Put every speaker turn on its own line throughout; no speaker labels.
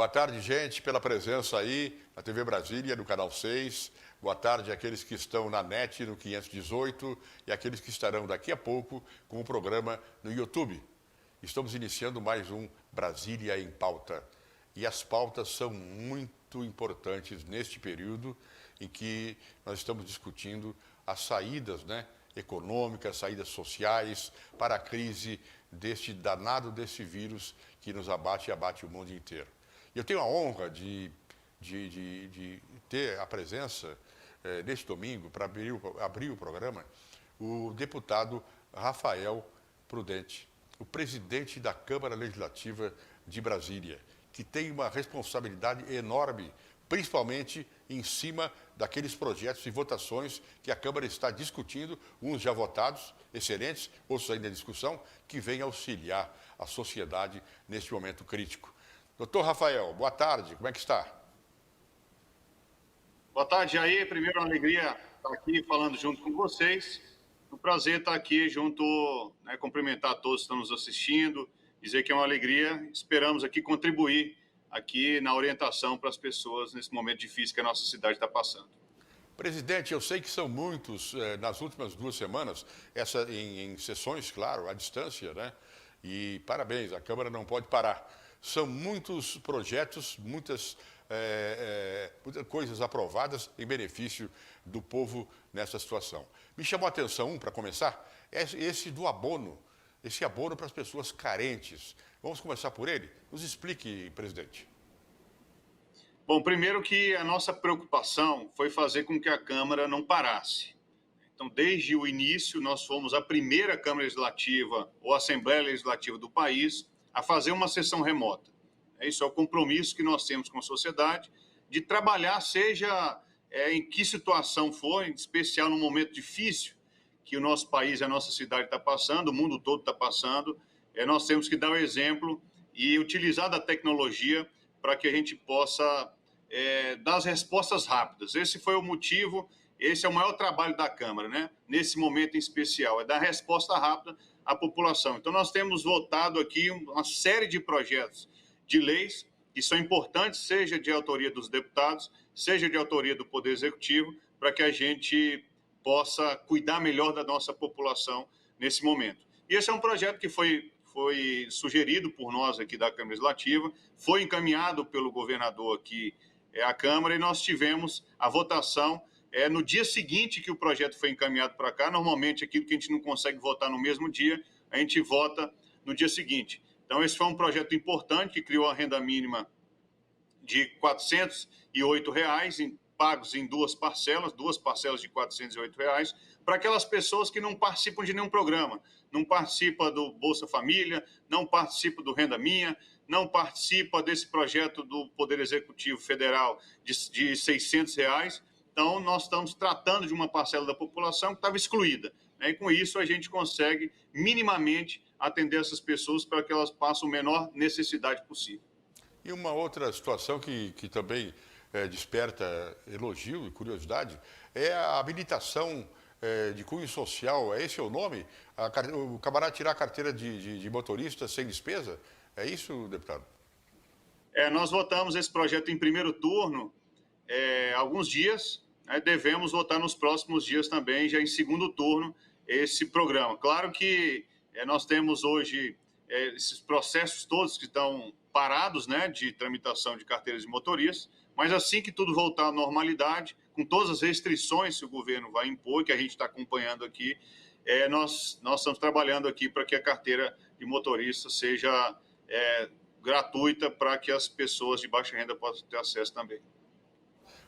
Boa tarde, gente, pela presença aí na TV Brasília, no Canal 6. Boa tarde àqueles que estão na NET, no 518, e àqueles que estarão daqui a pouco com o programa no YouTube. Estamos iniciando mais um Brasília em Pauta. E as pautas são muito importantes neste período em que nós estamos discutindo as saídas, econômicas, saídas sociais para a crise deste danado desse vírus que nos abate e abate o mundo inteiro. Eu tenho a honra de ter a presença, neste domingo, para abrir o programa, o deputado Rafael Prudente, o presidente da Câmara Legislativa de Brasília, que tem uma responsabilidade enorme, principalmente em cima daqueles projetos e votações que a Câmara está discutindo, uns já votados, excelentes, outros ainda em discussão, que vêm auxiliar a sociedade neste momento crítico. Doutor Rafael, boa tarde, como é que está?
Boa tarde, Jair. Primeiro, uma alegria estar aqui falando junto com vocês. Um prazer estar aqui junto, cumprimentar todos que estão nos assistindo, dizer que é uma alegria. Esperamos aqui contribuir aqui na orientação para as pessoas nesse momento difícil que a nossa cidade está passando.
Presidente, eu sei que são muitos, nas últimas 2 semanas, em sessões, claro, à distância, E parabéns, a Câmara não pode parar. São muitos projetos, muitas coisas aprovadas em benefício do povo nessa situação. Me chamou a atenção, para começar, esse do abono, esse abono para as pessoas carentes. Vamos começar por ele? Nos explique, presidente.
Bom, primeiro que a nossa preocupação foi fazer com que a Câmara não parasse. Então, desde o início, nós fomos a primeira Câmara Legislativa ou Assembleia Legislativa do país a fazer uma sessão remota. Isso é o compromisso que nós temos com a sociedade de trabalhar, seja em que situação for, em especial num momento difícil que o nosso país e a nossa cidade está passando, o mundo todo está passando, nós temos que dar o exemplo e utilizar da tecnologia para que a gente possa dar as respostas rápidas. Esse foi o motivo, esse é o maior trabalho da Câmara, nesse momento em especial, é dar resposta rápida à população. Então, nós temos votado aqui uma série de projetos de leis que são importantes, seja de autoria dos deputados, seja de autoria do Poder Executivo, para que a gente possa cuidar melhor da nossa população nesse momento. E esse é um projeto que foi sugerido por nós aqui da Câmara Legislativa, foi encaminhado pelo governador aqui à Câmara e nós tivemos a votação no dia seguinte que o projeto foi encaminhado para cá. Normalmente, aquilo que a gente não consegue votar no mesmo dia, a gente vota no dia seguinte. Então, esse foi um projeto importante que criou a renda mínima de R$ 408, pagos em 2 parcelas de R$ 408, para aquelas pessoas que não participam de nenhum programa, não participam do Bolsa Família, não participam do Renda Minha, não participam desse projeto do Poder Executivo Federal de R$ 600. Então, nós estamos tratando de uma parcela da população que estava excluída. E com isso, a gente consegue minimamente atender essas pessoas para que elas passem a menor necessidade possível.
E uma outra situação que também desperta elogio e curiosidade é a habilitação de cunho social. Esse é o nome? O camarada tirar a carteira de motorista sem despesa? É isso, deputado?
Nós votamos esse projeto em primeiro turno há alguns dias. Devemos votar nos próximos dias também, já em segundo turno, esse programa. Claro que nós temos hoje esses processos todos que estão parados, de tramitação de carteiras de motorista, mas assim que tudo voltar à normalidade, com todas as restrições que o governo vai impor, que a gente está acompanhando aqui, nós estamos trabalhando aqui para que a carteira de motorista seja gratuita para que as pessoas de baixa renda possam ter acesso também.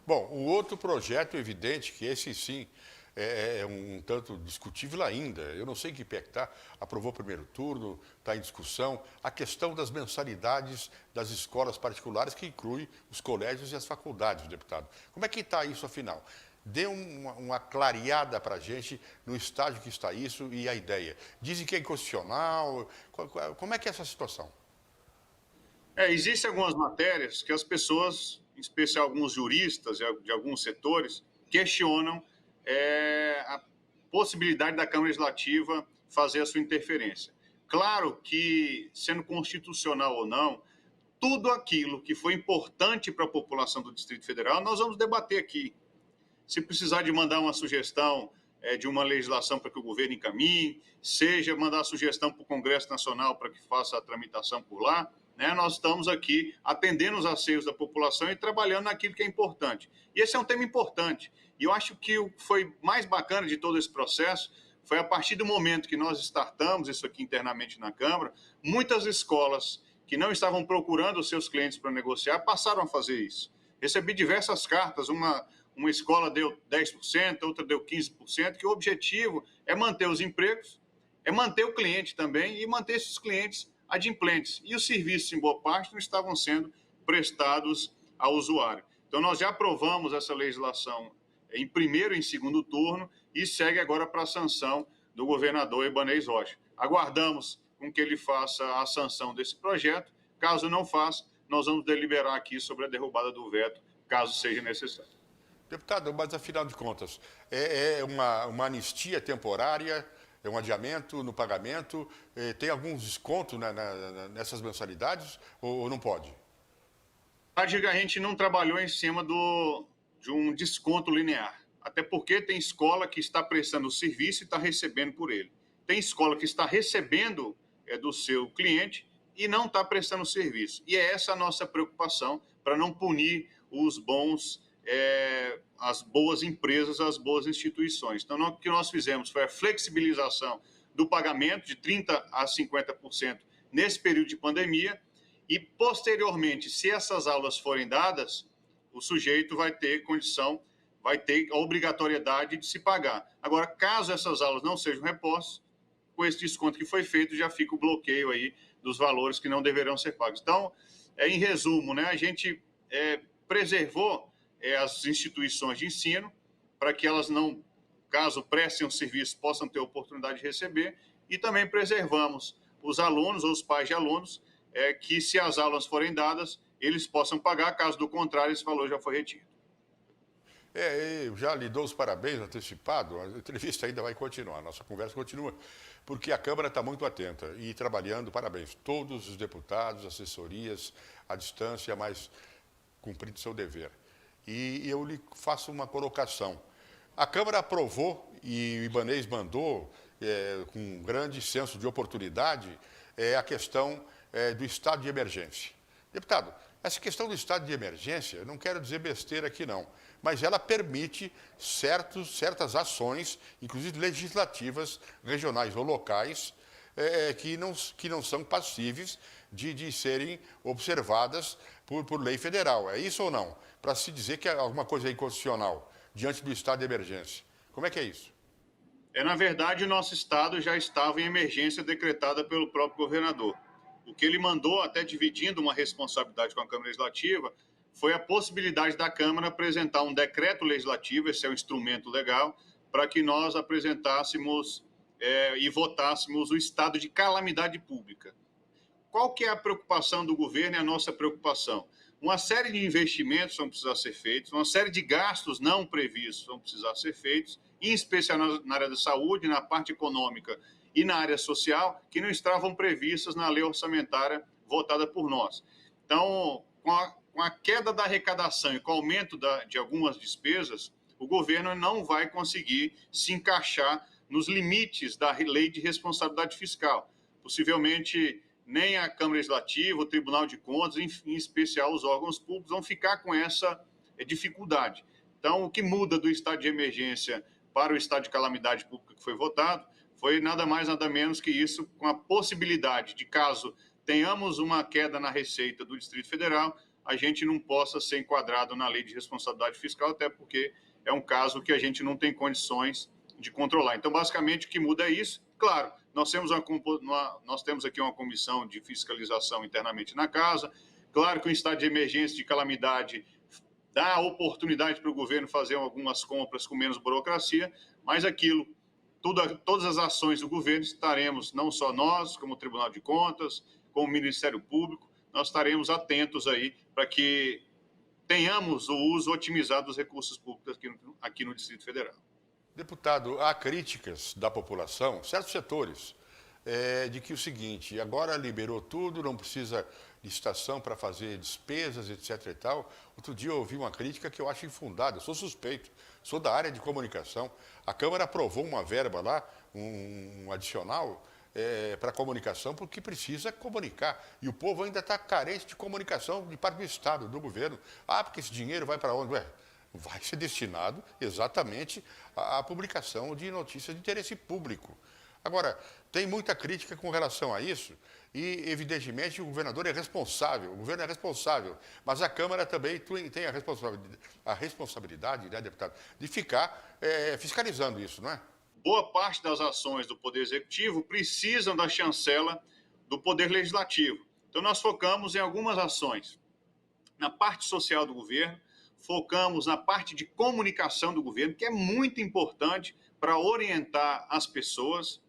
Bom, o outro projeto, evidente, que esse sim é um tanto discutível ainda. Eu não sei em que pé que está, aprovou o primeiro turno, está em discussão. A questão das mensalidades das escolas particulares, que inclui os colégios e as faculdades, deputado. Como é que está isso, afinal? Dê uma clareada para a gente no estágio que está isso e a ideia. Dizem que é inconstitucional. Como é que é essa situação?
Existem algumas matérias que as pessoas, em especial alguns juristas de alguns setores, questionam a possibilidade da Câmara Legislativa fazer a sua interferência. Claro que, sendo constitucional ou não, tudo aquilo que foi importante para a população do Distrito Federal, nós vamos debater aqui. Se precisar de mandar uma sugestão de uma legislação para que o governo encaminhe, seja mandar sugestão para o Congresso Nacional para que faça a tramitação por lá, né? Nós estamos aqui atendendo os anseios da população e trabalhando naquilo que é importante. E esse é um tema importante. E eu acho que o que foi mais bacana de todo esse processo foi a partir do momento que nós startamos isso aqui internamente na Câmara, muitas escolas que não estavam procurando os seus clientes para negociar passaram a fazer isso. Recebi diversas cartas, uma escola deu 10%, outra deu 15%, que o objetivo é manter os empregos, é manter o cliente também e manter esses clientes adimplentes. E os serviços, em boa parte, não estavam sendo prestados ao usuário. Então, nós já aprovamos essa legislação em primeiro e em segundo turno e segue agora para a sanção do governador Ibanez Rocha. Aguardamos com que ele faça a sanção desse projeto. Caso não faça, nós vamos deliberar aqui sobre a derrubada do veto, caso seja necessário.
Deputado, mas afinal de contas, é uma anistia temporária, é um adiamento no pagamento, tem algum desconto nessas mensalidades ou não pode?
A gente não trabalhou em cima de um desconto linear, até porque tem escola que está prestando o serviço e está recebendo por ele. Tem escola que está recebendo do seu cliente e não está prestando o serviço. E é essa a nossa preocupação, para não punir os bons as boas empresas, as boas instituições. Então, o que nós fizemos foi a flexibilização do pagamento de 30% a 50% nesse período de pandemia e, posteriormente, se essas aulas forem dadas, o sujeito vai ter condição, vai ter a obrigatoriedade de se pagar. Agora, caso essas aulas não sejam repostas, com esse desconto que foi feito, já fica o bloqueio aí dos valores que não deverão ser pagos. Então, em resumo, né, a gente preservou as instituições de ensino, para que elas não, caso prestem um serviço, possam ter oportunidade de receber, e também preservamos os alunos ou os pais de alunos, que se as aulas forem dadas, eles possam pagar, caso do contrário, esse valor já foi retido.
Eu já lhe dou os parabéns antecipado, a entrevista ainda vai continuar, a nossa conversa continua, porque a Câmara está muito atenta e trabalhando, parabéns, todos os deputados, assessorias, à distância, mas cumprindo seu dever. E eu lhe faço uma colocação. A Câmara aprovou e o Ibanez mandou, com um grande senso de oportunidade, a questão do estado de emergência. Deputado, essa questão do estado de emergência, eu não quero dizer besteira aqui não, mas ela permite certas ações, inclusive legislativas, regionais ou locais, que não são passíveis de serem observadas por lei federal. É isso ou não? Para se dizer que alguma coisa é inconstitucional diante do estado de emergência. Como é que é isso?
Na verdade, o nosso estado já estava em emergência decretada pelo próprio governador. O que ele mandou, até dividindo uma responsabilidade com a Câmara Legislativa, foi a possibilidade da Câmara apresentar um decreto legislativo, esse é um instrumento legal, para que nós apresentássemos e votássemos o estado de calamidade pública. Qual que é a preocupação do governo e a nossa preocupação? Uma série de investimentos vão precisar ser feitos, uma série de gastos não previstos vão precisar ser feitos, em especial na área da saúde, na parte econômica e na área social, que não estavam previstas na lei orçamentária votada por nós. Então, com a queda da arrecadação e com o aumento de algumas despesas, o governo não vai conseguir se encaixar nos limites da lei de responsabilidade fiscal. Possivelmente, nem a Câmara Legislativa, o Tribunal de Contas, em especial os órgãos públicos, vão ficar com essa dificuldade. Então, o que muda do estado de emergência para o estado de calamidade pública que foi votado foi nada mais, nada menos que isso, com a possibilidade de, caso tenhamos uma queda na receita do Distrito Federal, a gente não possa ser enquadrado na lei de responsabilidade fiscal, até porque é um caso que a gente não tem condições de controlar. Então, basicamente, o que muda é isso. Claro, nós temos aqui uma comissão de fiscalização internamente na casa. Claro que o estado de emergência, de calamidade, dá oportunidade para o governo fazer algumas compras com menos burocracia, mas todas as ações do governo estaremos, não só nós, como o Tribunal de Contas, como o Ministério Público, nós estaremos atentos aí para que tenhamos o uso otimizado dos recursos públicos aqui no Distrito Federal.
Deputado, há críticas da população, certos setores, de que o seguinte, agora liberou tudo, não precisa licitação para fazer despesas, etc. e tal. Outro dia eu ouvi uma crítica que eu acho infundada, eu sou suspeito, sou da área de comunicação. A Câmara aprovou uma verba lá, um adicional, para a comunicação, porque precisa comunicar. E o povo ainda está carente de comunicação de parte do Estado, do governo. Ah, porque esse dinheiro vai para onde? Ué, vai ser destinado exatamente à publicação de notícias de interesse público. Agora, tem muita crítica com relação a isso e, evidentemente, o governador é responsável, o governo é responsável, mas a Câmara também tem a responsabilidade, né, deputado, de ficar fiscalizando isso, não é?
Boa parte das ações do Poder Executivo precisam da chancela do Poder Legislativo. Então, nós focamos em algumas ações. Na parte social do governo, focamos na parte de comunicação do governo, que é muito importante para orientar as pessoas.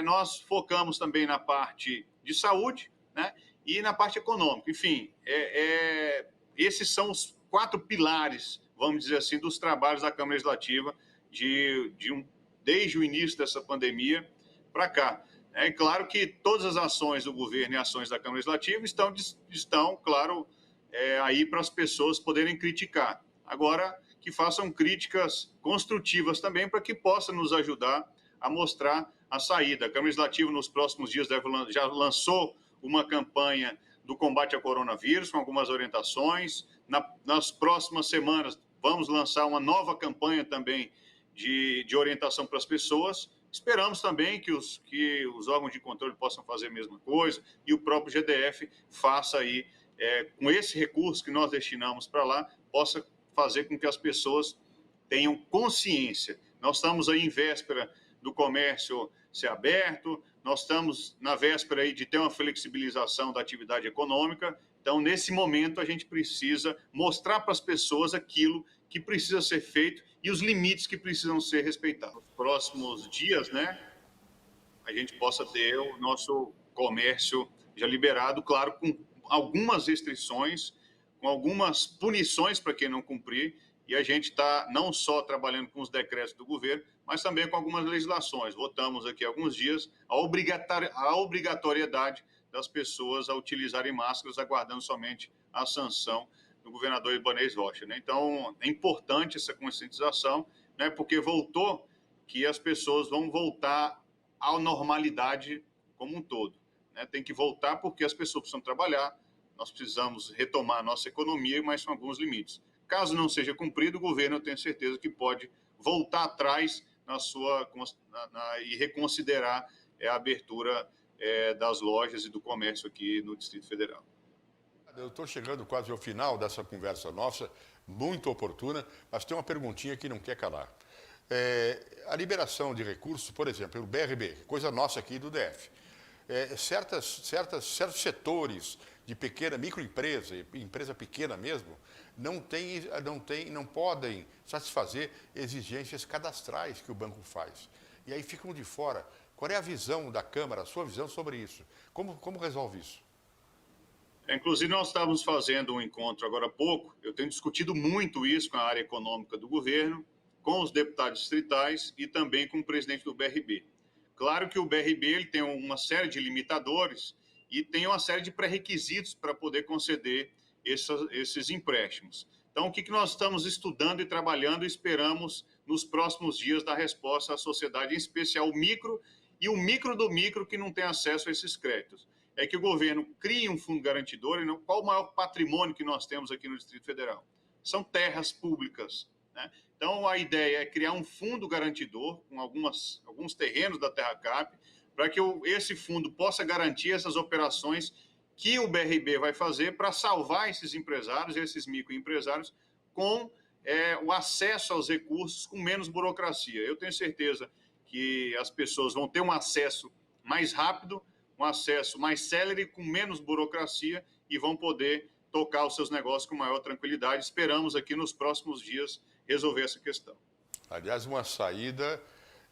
Nós focamos também na parte de saúde, né, e na parte econômica. Enfim, esses são os 4 pilares, vamos dizer assim, dos trabalhos da Câmara Legislativa desde o início dessa pandemia para cá. É claro que todas as ações do governo e ações da Câmara Legislativa estão claro, aí para as pessoas poderem criticar. Agora, que façam críticas construtivas também para que possa nos ajudar a mostrar a saída. A Câmara Legislativa, nos próximos dias, já lançou uma campanha do combate ao coronavírus, com algumas orientações. Nas próximas semanas, vamos lançar uma nova campanha também de orientação para as pessoas. Esperamos também que os órgãos de controle possam fazer a mesma coisa e o próprio GDF faça aí, com esse recurso que nós destinamos para lá, possa fazer com que as pessoas tenham consciência. Nós estamos aí em véspera do comércio ser aberto, nós estamos na véspera aí de ter uma flexibilização da atividade econômica. Então, nesse momento, a gente precisa mostrar para as pessoas aquilo que precisa ser feito e os limites que precisam ser respeitados. Nos próximos dias, né, a gente possa ter o nosso comércio já liberado, claro, com algumas restrições, com algumas punições para quem não cumprir, e a gente está não só trabalhando com os decretos do governo, mas também com algumas legislações. Votamos aqui há alguns dias a obrigatoriedade das pessoas a utilizarem máscaras, aguardando somente a sanção do governador Ibanez Rocha, né? Então, é importante essa conscientização, né, porque que as pessoas vão voltar à normalidade como um todo, né? Tem que voltar porque as pessoas precisam trabalhar, nós precisamos retomar a nossa economia, mas com alguns limites. Caso não seja cumprido, o governo, eu tenho certeza que pode voltar atrás e reconsiderar a abertura das lojas e do comércio aqui no Distrito Federal.
Eu estou chegando quase ao final dessa conversa nossa, muito oportuna, mas tem uma perguntinha que não quer calar. A liberação de recursos, por exemplo, o BRB, coisa nossa aqui do DF, certos setores de pequena, microempresa, empresa pequena mesmo, não podem satisfazer exigências cadastrais que o banco faz. E aí ficam de fora. Qual é a visão da Câmara, a sua visão sobre isso? Como resolve isso?
Inclusive, nós estávamos fazendo um encontro agora há pouco, eu tenho discutido muito isso com a área econômica do governo, com os deputados distritais e também com o presidente do BRB. Claro que o BRB ele tem uma série de limitadores e tem uma série de pré-requisitos para poder conceder esses empréstimos. Então, o que nós estamos estudando e trabalhando e esperamos nos próximos dias dar resposta à sociedade, em especial o micro e o micro do micro que não tem acesso a esses créditos. É que o governo crie um fundo garantidor. E qual o maior patrimônio que nós temos aqui no Distrito Federal? São terras públicas, né? Então, a ideia é criar um fundo garantidor com alguns terrenos da Terra Cap, para que esse fundo possa garantir essas operações que o BRB vai fazer para salvar esses empresários, esses microempresários, com o acesso aos recursos com menos burocracia. Eu tenho certeza que as pessoas vão ter um acesso mais rápido, um acesso mais célere, com menos burocracia, e vão poder tocar os seus negócios com maior tranquilidade. Esperamos aqui nos próximos dias resolver essa questão.
Aliás, uma saída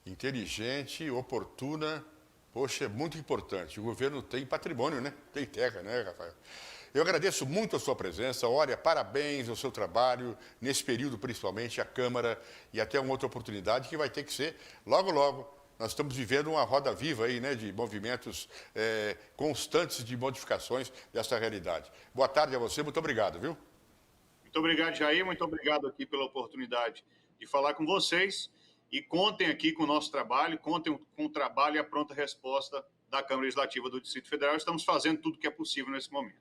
inteligente, oportuna, poxa, é muito importante. O governo tem patrimônio, né? Tem terra, né, Rafael? Eu agradeço muito a sua presença. Olha, parabéns ao seu trabalho, nesse período principalmente, a Câmara, e até uma outra oportunidade que vai ter que ser logo, logo, nós estamos vivendo uma roda viva aí, né, de movimentos constantes de modificações dessa realidade. Boa tarde a você, muito obrigado, viu?
Muito obrigado, Jair, muito obrigado aqui pela oportunidade de falar com vocês e contem aqui com o nosso trabalho, contem com o trabalho e a pronta resposta da Câmara Legislativa do Distrito Federal. Estamos fazendo tudo o que é possível nesse momento.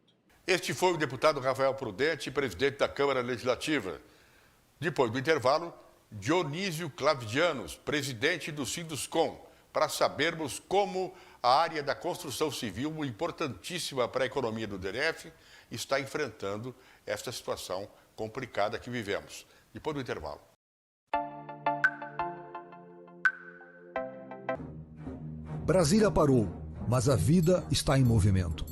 Este foi o deputado Rafael Prudente, presidente da Câmara Legislativa. Depois do intervalo, Dionísio Clavdianos, presidente do Sinduscom, para sabermos como a área da construção civil, importantíssima para a economia do DF, está enfrentando esta situação complicada que vivemos. Depois do intervalo.
Brasília parou, mas a vida está em movimento.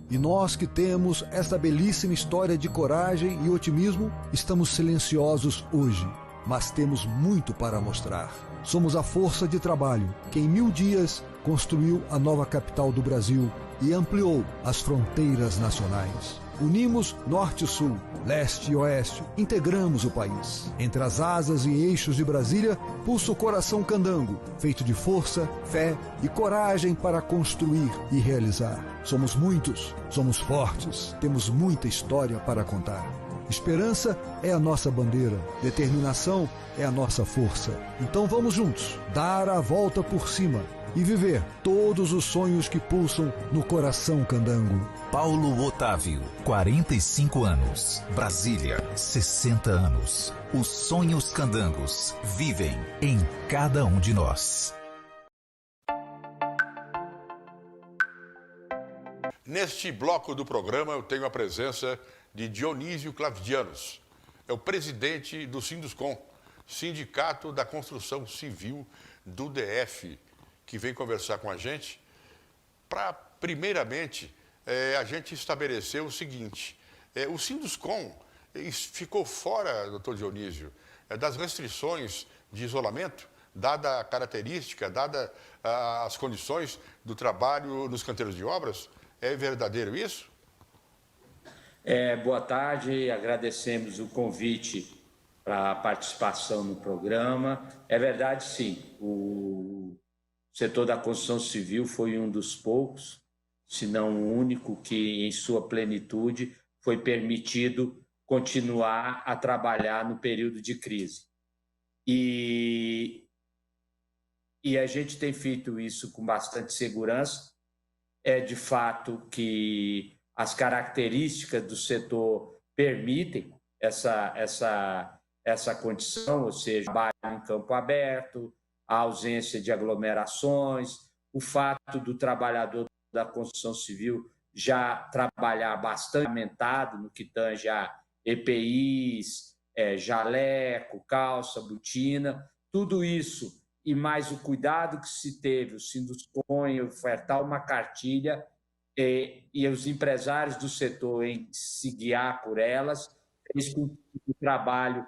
E nós que temos esta belíssima história de coragem e otimismo, estamos silenciosos hoje, mas temos muito para mostrar. Somos a força de trabalho que em 1000 dias construiu a nova capital do Brasil e ampliou as fronteiras nacionais. Unimos norte e sul, leste e oeste, integramos o país. Entre as asas e eixos de Brasília, pulsa o coração candango, feito de força, fé e coragem para construir e realizar. Somos muitos, somos fortes, temos muita história para contar. Esperança é a nossa bandeira, determinação é a nossa força. Então vamos juntos, dar a volta por cima e viver todos os sonhos que pulsam no coração candango.
Paulo Otávio, 45 anos. Brasília, 60 anos. Os sonhos candangos vivem em cada um de nós.
Neste bloco do programa, eu tenho a presença de Dionísio Clavdianos. É o presidente do Sinduscom, Sindicato da Construção Civil do DF, que vem conversar com a gente para, primeiramente, a gente estabelecer o seguinte. O Sinduscom ficou fora, doutor Dionísio, das restrições de isolamento, dada a característica, dada as condições do trabalho nos canteiros de obras. É verdadeiro isso?
Boa tarde, agradecemos o convite para a participação no programa. É verdade, sim, o setor da construção civil foi um dos poucos, se não o único, que em sua plenitude foi permitido continuar a trabalhar no período de crise. E a gente tem feito isso com bastante segurança. É de fato que as características do setor permitem essa condição, ou seja, trabalho em campo aberto, a ausência de aglomerações, o fato do trabalhador da construção civil já trabalhar bastante aumentado no que tange a EPIs, jaleco, calça, botina, tudo isso e mais o cuidado que se teve, o Sinduscom, em ofertar uma cartilha e os empresários do setor em se guiar por elas, fez com que o trabalho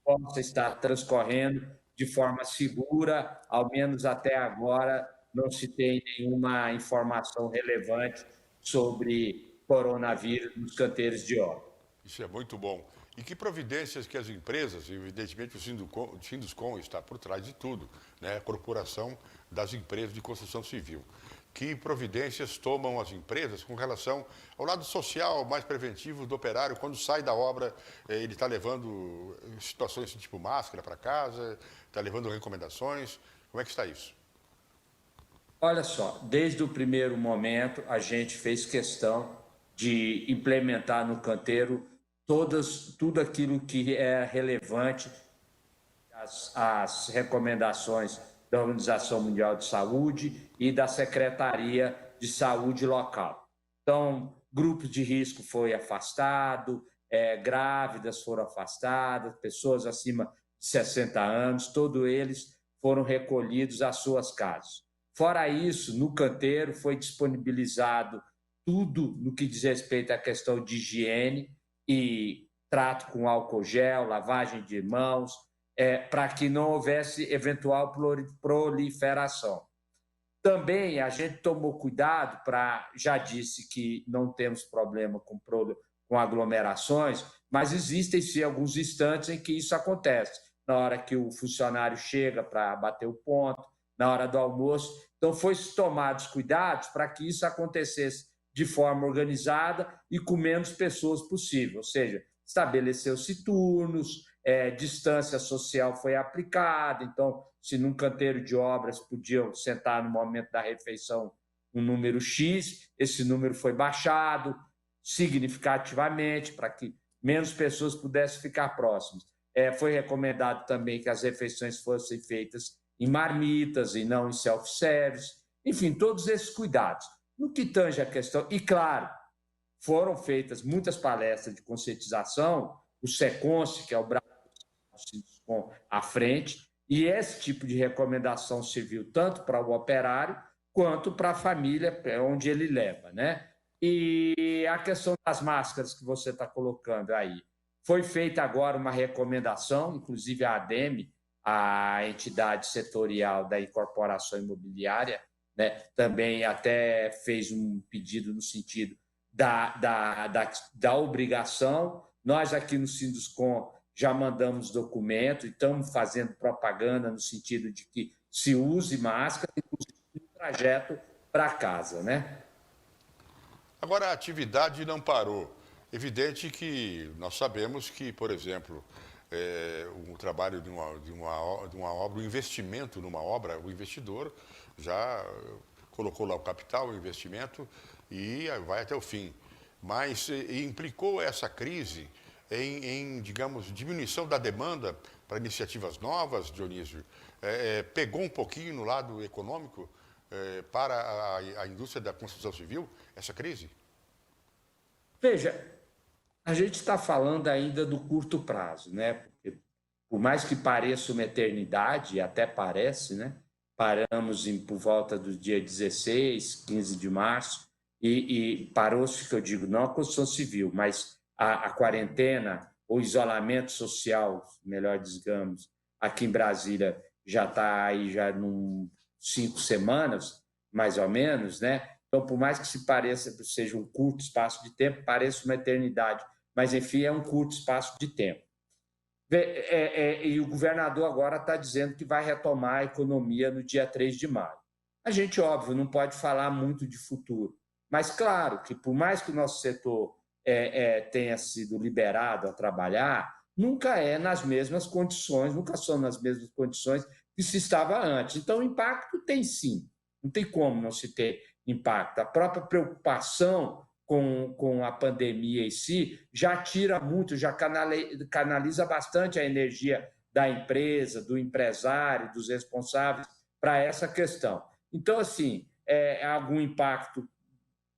possa estar transcorrendo de forma segura, ao menos até agora não se tem nenhuma informação relevante sobre coronavírus nos canteiros de obra.
Isso é muito bom. E que providências que as empresas, evidentemente o Sinduscom está por trás de tudo, né? A corporação das empresas de construção civil. Que providências tomam as empresas com relação ao lado social mais preventivo do operário? Quando sai da obra, ele está levando situações tipo máscara para casa, está levando recomendações. Como é que está isso?
Olha só, desde o primeiro momento a gente fez questão de implementar no canteiro tudo aquilo que é relevante às recomendações da Organização Mundial de Saúde e da Secretaria de Saúde local. Então, grupos de risco foi afastado, grávidas foram afastadas, pessoas acima de 60 anos, todos eles foram recolhidos às suas casas. Fora isso, no canteiro foi disponibilizado tudo no que diz respeito à questão de higiene e trato com álcool gel, lavagem de mãos, para que não houvesse eventual proliferação. Também a gente tomou cuidado já disse que não temos problema com aglomerações, mas existem sim alguns instantes em que isso acontece. Na hora que o funcionário chega para bater o ponto, na hora do almoço. Então, foi-se tomados cuidados para que isso acontecesse de forma organizada e com menos pessoas possível, ou seja, estabeleceu-se turnos, distância social foi aplicada, então, se num canteiro de obras podiam sentar no momento da refeição um número X, esse número foi baixado significativamente para que menos pessoas pudessem ficar próximas. Foi recomendado também que as refeições fossem feitas em marmitas e não em self-service, enfim, todos esses cuidados. No que tange a questão, e claro, foram feitas muitas palestras de conscientização, o SECONSE, que é o braço à frente, e esse tipo de recomendação serviu tanto para o operário quanto para a família, onde ele leva, né? E a questão das máscaras que você está colocando aí, foi feita agora uma recomendação, inclusive a ADEME, a entidade setorial da incorporação imobiliária, né, também até fez um pedido no sentido da obrigação. Nós aqui no Sinduscom já mandamos documento e estamos fazendo propaganda no sentido de que se use máscara, inclusive no trajeto para casa, né?
Agora, a atividade não parou. Evidente que nós sabemos que, por exemplo, o trabalho de uma obra, o investimento numa obra, o investidor já colocou lá o capital, o investimento e vai até o fim. Mas implicou essa crise em, digamos, diminuição da demanda para iniciativas novas, Dionísio? Pegou um pouquinho no lado econômico para a indústria da construção civil, essa crise?
Veja, a gente está falando ainda do curto prazo, né? Porque, por mais que pareça uma eternidade, e até parece, né? Paramos por volta do dia 16, 15 de março, e parou-se, que eu digo, não a construção civil, mas a quarentena, o isolamento social, melhor digamos, aqui em Brasília já está aí já em 5 semanas, mais ou menos, né? Então, por mais que se pareça, seja um curto espaço de tempo, pareça uma eternidade, mas, enfim, é um curto espaço de tempo. E o governador agora está dizendo que vai retomar a economia no dia 3 de maio. A gente, óbvio, não pode falar muito de futuro, mas, claro, que por mais que o nosso setor tenha sido liberado a trabalhar, nunca é nas mesmas condições, nunca são nas mesmas condições que se estava antes. Então, o impacto tem sim, não tem como não se ter impacto. A própria preocupação com a pandemia em si já tira muito, já canaliza bastante a energia da empresa, do empresário, dos responsáveis para essa questão. Então, assim, algum impacto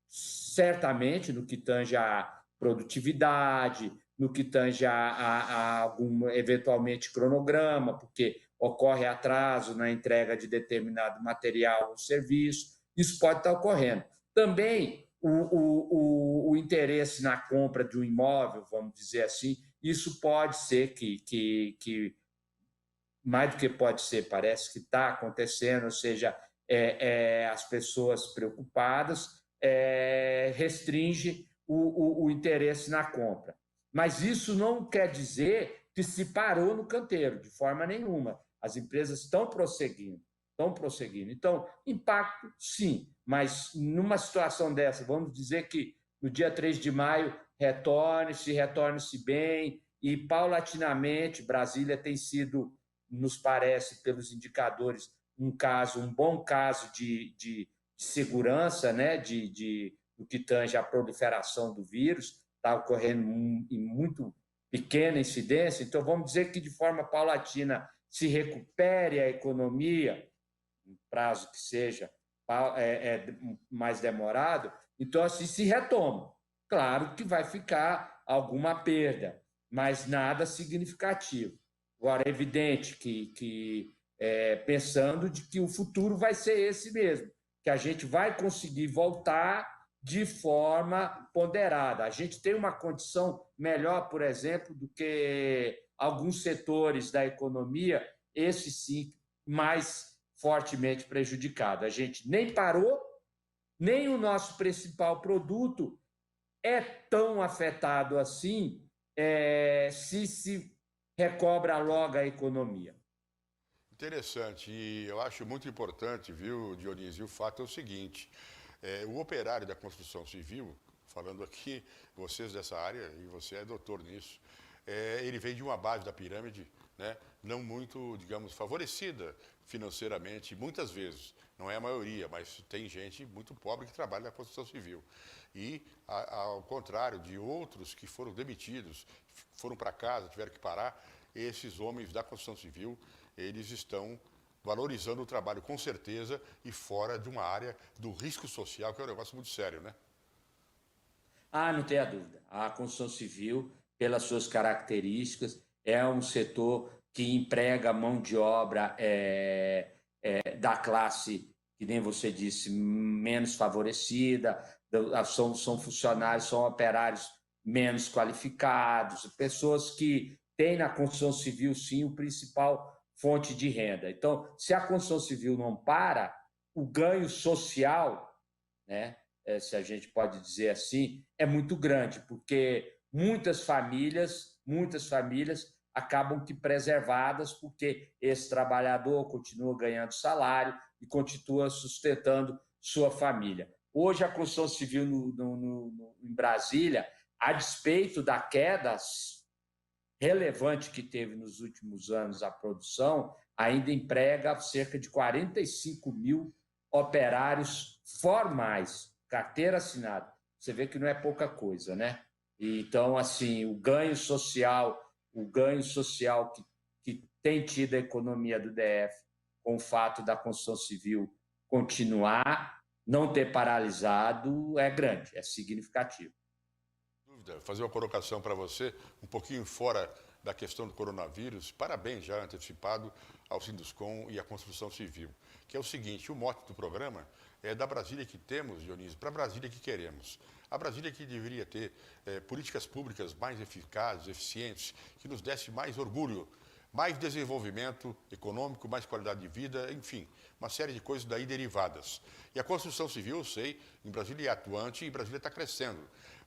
certamente no que tange a produtividade, no que tange a algum, eventualmente, cronograma, porque ocorre atraso na entrega de determinado material ou serviço, isso pode estar ocorrendo. Também o interesse na compra de um imóvel, vamos dizer assim, isso pode ser que mais do que pode ser, parece que está acontecendo, ou seja, as pessoas preocupadas restringe o interesse na compra. Mas isso não quer dizer que se parou no canteiro, de forma nenhuma. As empresas estão prosseguindo. Então, impacto, sim, mas numa situação dessa, vamos dizer que no dia 3 de maio retorne-se bem e, paulatinamente, Brasília tem sido, nos parece, pelos indicadores, um bom caso de segurança, né, do que tange a proliferação do vírus, está ocorrendo em muito pequena incidência, então vamos dizer que de forma paulatina se recupere a economia, um prazo que seja mais demorado, então assim se retoma. Claro que vai ficar alguma perda, mas nada significativo. Agora, é evidente que pensando de que o futuro vai ser esse mesmo, que a gente vai conseguir voltar de forma ponderada. A gente tem uma condição melhor, por exemplo, do que alguns setores da economia, esse sim, mais fortemente prejudicado. A gente nem parou, nem o nosso principal produto é tão afetado assim se recobra logo a economia.
Interessante, e eu acho muito importante, viu, Dionísio, o fato é o seguinte, o operário da construção civil, falando aqui, vocês dessa área, e você é doutor nisso, ele vem de uma base da pirâmide, né, não muito, digamos, favorecida financeiramente, muitas vezes, não é a maioria, mas tem gente muito pobre que trabalha na construção civil. E, ao contrário de outros que foram demitidos, foram para casa, tiveram que parar, esses homens da construção civil, eles estão valorizando o trabalho com certeza e fora de uma área do risco social, que é um negócio muito sério, né?
Ah, não tenha dúvida. A construção civil, pelas suas características, é um setor que emprega mão de obra da classe, que nem você disse, menos favorecida, são funcionários, são operários menos qualificados, pessoas que têm na construção civil, sim, o principal fonte de renda. Então, se a construção civil não para, o ganho social, né, se a gente pode dizer assim, é muito grande, porque muitas famílias acabam que preservadas, porque esse trabalhador continua ganhando salário e continua sustentando sua família. Hoje, a construção civil em Brasília, a despeito da queda relevante que teve nos últimos anos a produção, ainda emprega cerca de 45 mil operários formais, carteira assinada. Você vê que não é pouca coisa, né? Então, assim, o ganho social que tem tido a economia do DF com o fato da construção civil continuar, não ter paralisado, é grande, é significativo.
Fazer uma colocação para você, um pouquinho fora da questão do coronavírus. Parabéns já antecipado ao Sinduscom e à construção civil, que é o seguinte, o mote do programa é da Brasília que temos, Dionísio, para a Brasília que queremos. A Brasília que deveria ter políticas públicas mais eficazes, eficientes, que nos desse mais orgulho, mais desenvolvimento econômico, mais qualidade de vida, enfim, uma série de coisas daí derivadas. E a construção civil, eu sei, em Brasília é atuante e Brasília está crescendo.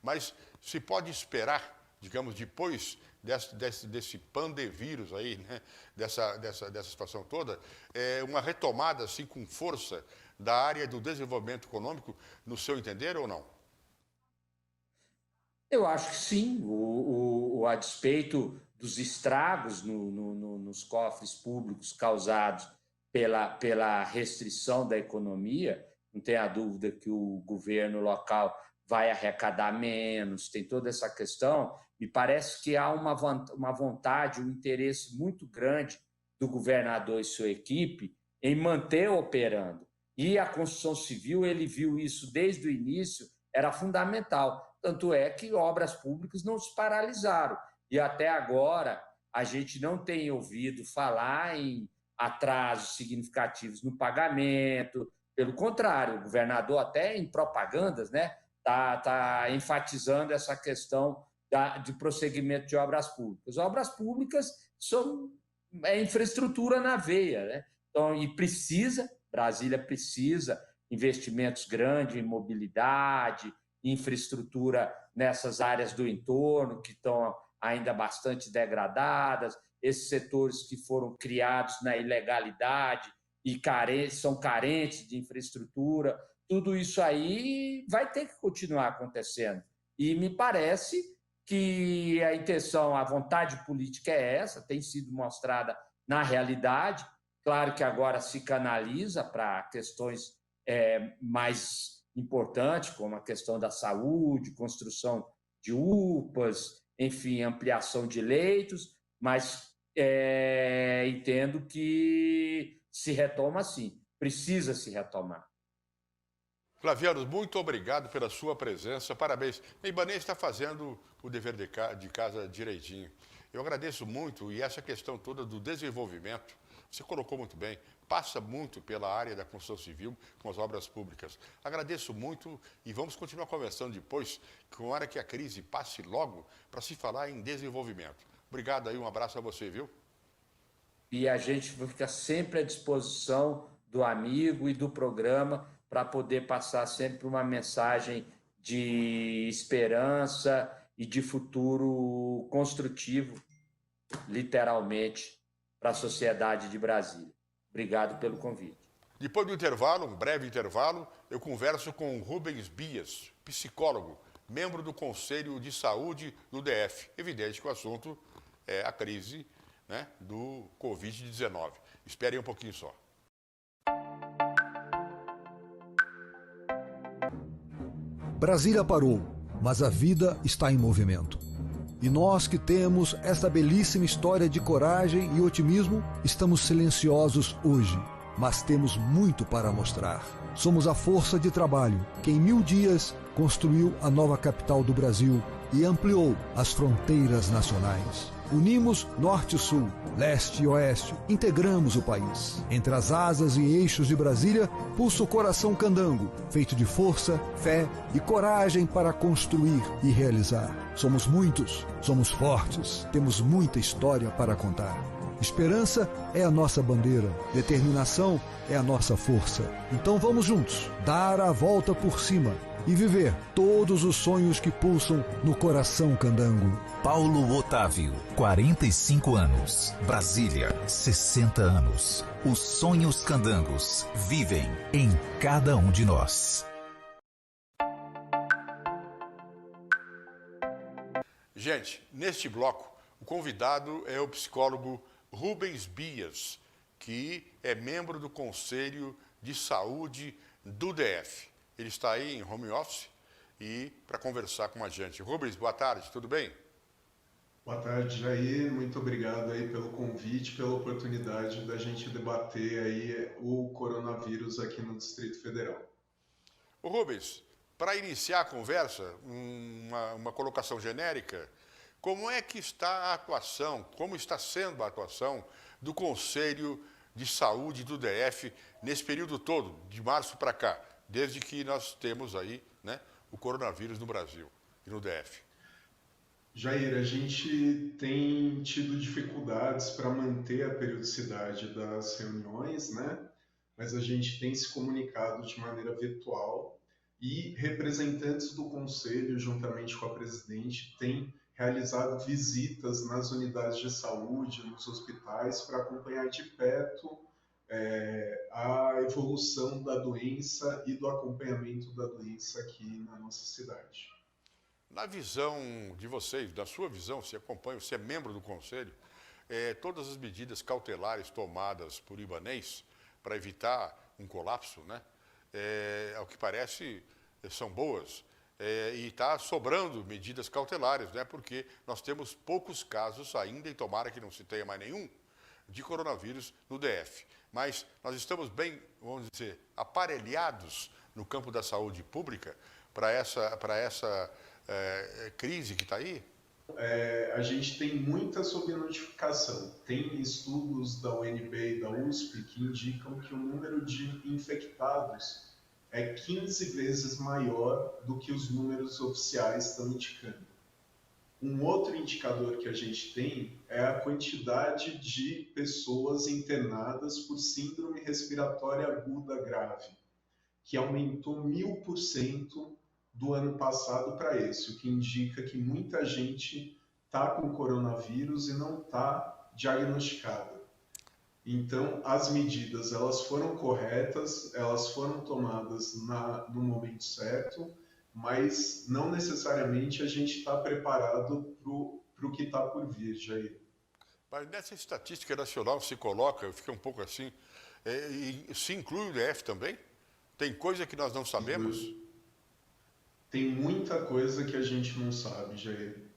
Mas se pode esperar, digamos, depois desse pandevírus aí, né, dessa situação toda, uma retomada assim com força da área do desenvolvimento econômico, no seu entender ou não?
Eu acho que sim, a despeito dos estragos nos cofres públicos causados pela restrição da economia, não tenha dúvida que o governo local vai arrecadar menos, tem toda essa questão. Me parece que há uma vontade, um interesse muito grande do governador e sua equipe em manter operando. E a construção civil, ele viu isso desde o início, era fundamental. Tanto é que obras públicas não se paralisaram. E até agora a gente não tem ouvido falar em atrasos significativos no pagamento. Pelo contrário, o governador até em propagandas, né, tá enfatizando essa questão de prosseguimento de obras públicas. Obras públicas são infraestrutura na veia, né? Então, e Brasília precisa investimentos grandes em mobilidade, infraestrutura nessas áreas do entorno que estão ainda bastante degradadas, esses setores que foram criados na ilegalidade e são carentes de infraestrutura, tudo isso aí vai ter que continuar acontecendo. E me parece que a intenção, a vontade política é essa, tem sido mostrada na realidade. Claro que agora se canaliza para questões mais importantes, como a questão da saúde, construção de UPAs, enfim, ampliação de leitos, mas entendo que se retoma sim, precisa se retomar.
Flaviano, muito obrigado pela sua presença, parabéns. A Ibanez está fazendo o dever de casa direitinho. Eu agradeço muito, e essa questão toda do desenvolvimento, você colocou muito bem, passa muito pela área da construção civil com as obras públicas. Agradeço muito e vamos continuar conversando depois, com a hora que a crise passe logo, para se falar em desenvolvimento. Obrigado aí, um abraço a você, viu?
E a gente fica sempre à disposição do amigo e do programa para poder passar sempre uma mensagem de esperança e de futuro construtivo, literalmente, para a sociedade de Brasília. Obrigado pelo convite.
Depois do intervalo, um breve intervalo, eu converso com o Rubens Bias, psicólogo, membro do Conselho de Saúde do DF. Evidente que o assunto é a crise, né, do Covid-19. Esperem um pouquinho só.
Brasília parou, mas a vida está em movimento. E nós que temos esta belíssima história de coragem e otimismo, estamos silenciosos hoje, mas temos muito para mostrar. Somos a força de trabalho que em 1000 dias construiu a nova capital do Brasil e ampliou as fronteiras nacionais. Unimos norte e sul, leste e oeste, integramos o país. Entre as asas e eixos de Brasília, pulsa o coração candango, feito de força, fé e coragem para construir e realizar. Somos muitos, somos fortes, temos muita história para contar. Esperança é a nossa bandeira, determinação é a nossa força. Então vamos juntos, dar a volta por cima e viver todos os sonhos que pulsam no coração candango.
Paulo Otávio, 45 anos. Brasília, 60 anos. Os sonhos candangos vivem em cada um de nós.
Gente, neste bloco, o convidado é o psicólogo Rubens Bias, que é membro do Conselho de Saúde do DF. Ele está aí em home office e para conversar com a gente. Rubens, boa tarde, tudo bem?
Boa tarde, Jair. Muito obrigado aí pelo convite, pela oportunidade da gente debater aí o coronavírus aqui no Distrito Federal.
Ô Rubens, para iniciar a conversa, uma colocação genérica, como é que está a atuação, como está sendo a atuação do Conselho de Saúde do DF nesse período todo, de março para cá, desde que nós temos aí, né, o coronavírus no Brasil e no DF?
Jair, a gente tem tido dificuldades para manter a periodicidade das reuniões, né? Mas a gente tem se comunicado de maneira virtual e representantes do Conselho, juntamente com a presidente, têm realizado visitas nas unidades de saúde, nos hospitais, para acompanhar de perto a evolução da doença e do acompanhamento da doença aqui na nossa cidade.
Na visão de vocês, da sua visão, você acompanha, você é membro do Conselho, todas as medidas cautelares tomadas por Ibanez para evitar um colapso, né? Ao que parece, são boas. E está sobrando medidas cautelares, né? Porque nós temos poucos casos ainda, e tomara que não se tenha mais nenhum, de coronavírus no DF. Mas nós estamos bem, vamos dizer, aparelhados no campo da saúde pública para essa crise que está aí?
A gente tem muita subnotificação. Tem estudos da UNB e da USP que indicam que o número de infectados é 15 vezes maior do que os números oficiais estão indicando. Um outro indicador que a gente tem é a quantidade de pessoas internadas por síndrome respiratória aguda grave, que aumentou 1000% do ano passado para esse, o que indica que muita gente está com coronavírus e não está diagnosticada. Então, as medidas elas foram corretas, elas foram tomadas no momento certo, mas não necessariamente a gente está preparado para o que está por vir, Jair.
Mas nessa estatística nacional se coloca, eu fiquei um pouco assim, se inclui o DF também? Tem coisa que nós não sabemos?
Tem muita coisa que a gente não sabe, Jair.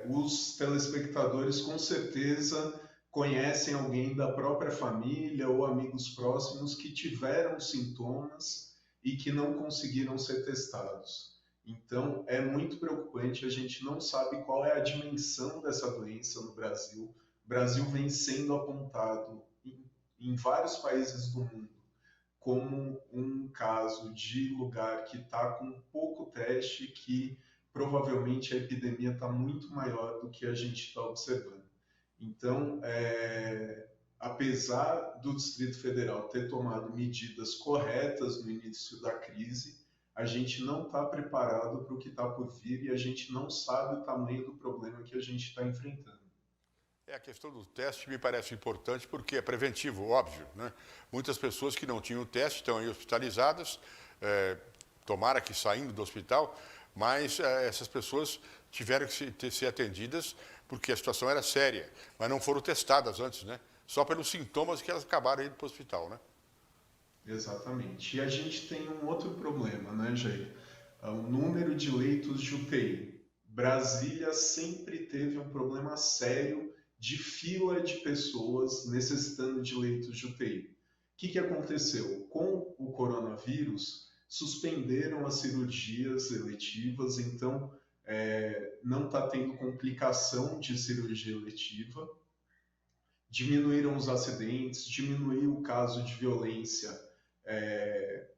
Os telespectadores com certeza conhecem alguém da própria família ou amigos próximos que tiveram sintomas e que não conseguiram ser testados. Então, é muito preocupante, a gente não sabe qual é a dimensão dessa doença no Brasil. O Brasil vem sendo apontado em vários países do mundo como um caso de lugar que está com pouco teste, que provavelmente a epidemia está muito maior do que a gente está observando. Então, apesar do Distrito Federal ter tomado medidas corretas no início da crise, a gente não está preparado para o que está por vir e a gente não sabe o tamanho do problema que a gente está enfrentando.
A questão do teste me parece importante porque é preventivo, óbvio, né? Muitas pessoas que não tinham teste estão aí hospitalizadas, tomara que saindo do hospital, mas essas pessoas tiveram que ser atendidas porque a situação era séria, mas não foram testadas antes, né? Só pelos sintomas que elas acabaram indo para o hospital, né?
Exatamente. E a gente tem um outro problema, né, Jair? O número de leitos de UTI. Brasília sempre teve um problema sério de fila de pessoas necessitando de leitos de UTI. O que aconteceu? Com o coronavírus, suspenderam as cirurgias eletivas, então não está tendo complicação de cirurgia eletiva, diminuíram os acidentes, diminuiu o caso de violência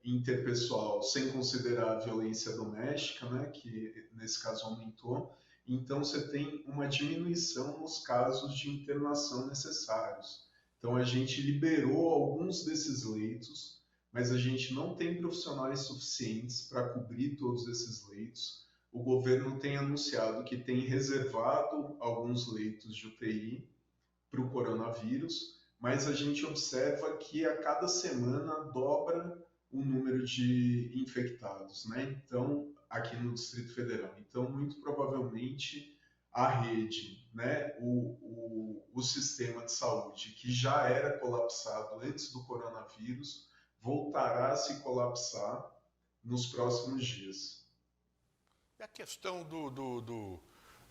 interpessoal, sem considerar a violência doméstica, né, que nesse caso aumentou. Então, você tem uma diminuição nos casos de internação necessários. Então, a gente liberou alguns desses leitos, mas a gente não tem profissionais suficientes para cobrir todos esses leitos. O governo tem anunciado que tem reservado alguns leitos de UTI para o coronavírus, mas a gente observa que a cada semana dobra o número de infectados, né? Então, aqui no Distrito Federal. Então, muito provavelmente, a rede, né, o sistema de saúde, que já era colapsado antes do coronavírus, voltará a se colapsar nos próximos dias.
E a questão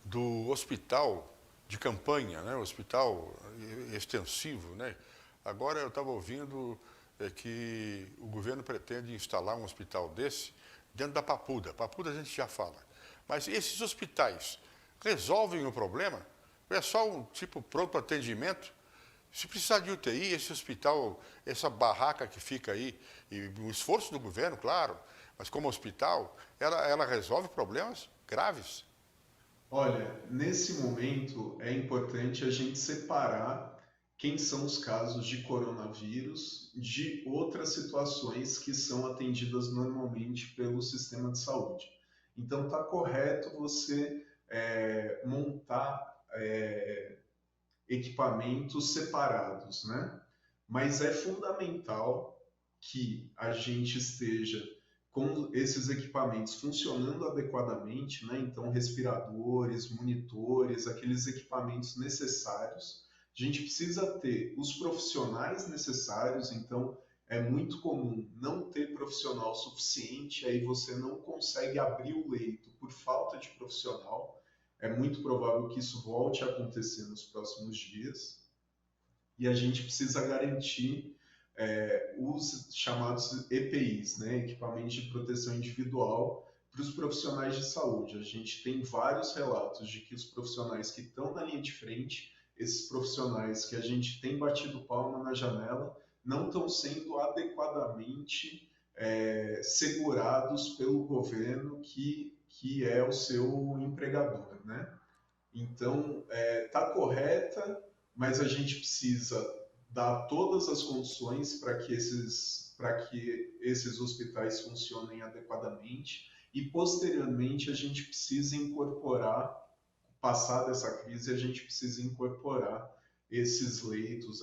do hospital de campanha, né? O hospital extensivo, né? Agora eu estava ouvindo que o governo pretende instalar um hospital desse dentro da Papuda. Papuda a gente já fala. Mas esses hospitais resolvem o problema? É só um tipo pronto atendimento? Se precisar de UTI, esse hospital, essa barraca que fica aí, e o esforço do governo, claro, mas como hospital, ela resolve problemas graves.
Olha, nesse momento é importante a gente separar quem são os casos de coronavírus de outras situações que são atendidas normalmente pelo sistema de saúde. Então, está correto você montar equipamentos separados, né? Mas é fundamental que a gente esteja com esses equipamentos funcionando adequadamente, né? Então, respiradores, monitores, aqueles equipamentos necessários. A gente precisa ter os profissionais necessários, então é muito comum não ter profissional suficiente, aí você não consegue abrir o leito por falta de profissional. É muito provável que isso volte a acontecer nos próximos dias. E a gente precisa garantir os chamados EPIs, né, equipamentos de proteção individual, para os profissionais de saúde. A gente tem vários relatos de que os profissionais que estão na linha de frente, esses profissionais que a gente tem batido palma na janela, não estão sendo adequadamente segurados pelo governo que é o seu empregador, né? Então, está correta, mas a gente precisa dar todas as condições para que esses hospitais funcionem adequadamente e, posteriormente, a gente precisa incorporar, passada essa crise, a gente precisa incorporar esses leitos,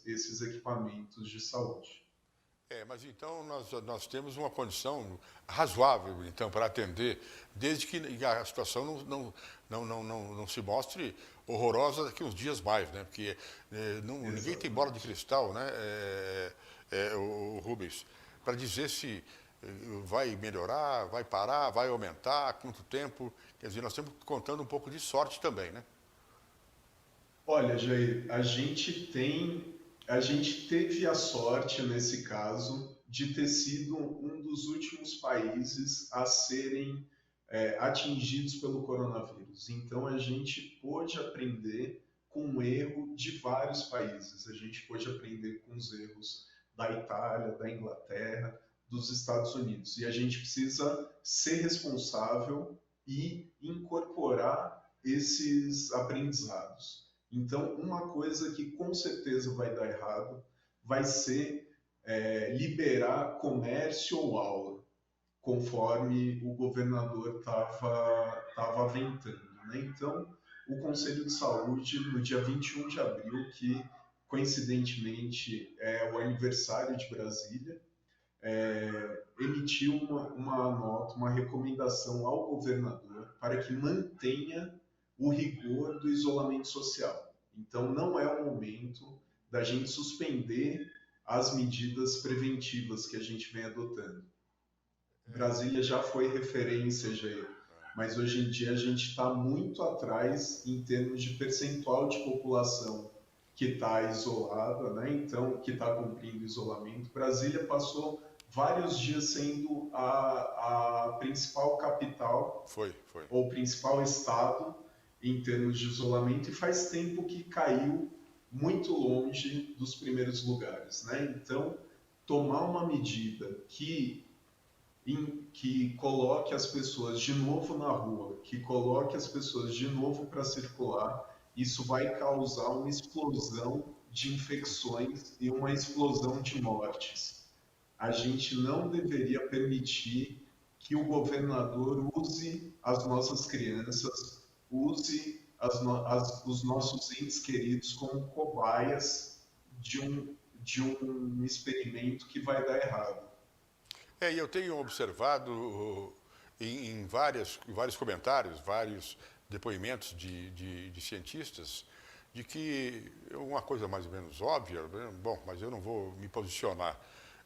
esses equipamentos de saúde.
Mas então nós temos uma condição razoável então para atender, desde que a situação não se mostre horrorosa daqui uns dias mais, né? Porque ninguém tem bola de cristal, né, o Rubens, para dizer se vai melhorar, vai parar, vai aumentar, quanto tempo. Quer dizer, nós estamos contando um pouco de sorte também, né?
Olha, Jair, a gente teve a sorte, nesse caso, de ter sido um dos últimos países a serem atingidos pelo coronavírus. Então, a gente pôde aprender com o erro de vários países. A gente pôde aprender com os erros da Itália, da Inglaterra, dos Estados Unidos. E a gente precisa ser responsável e incorporar esses aprendizados. Então, uma coisa que com certeza vai dar errado vai ser liberar comércio ou aula, conforme o governador estava aventando, né? Então, o Conselho de Saúde, no dia 21 de abril, que coincidentemente é o aniversário de Brasília, emitiu uma nota, uma recomendação ao governador para que mantenha o rigor do isolamento social. Então, não é o momento da gente suspender as medidas preventivas que a gente vem adotando. Brasília já foi referência, Jair, mas hoje em dia a gente está muito atrás em termos de percentual de população que está isolada, né? Então, que está cumprindo isolamento. Brasília passou vários dias sendo a principal capital ou principal estado em termos de isolamento, e faz tempo que caiu muito longe dos primeiros lugares, né? Então, tomar uma medida que coloque as pessoas de novo na rua, que coloque as pessoas de novo para circular, isso vai causar uma explosão de infecções e uma explosão de mortes. A gente não deveria permitir que o governador use as nossas crianças, use os nossos entes queridos como cobaias de um experimento que vai dar errado.
E eu tenho observado em vários comentários, vários depoimentos de cientistas, de que uma coisa mais ou menos óbvia, bom, mas eu não vou me posicionar,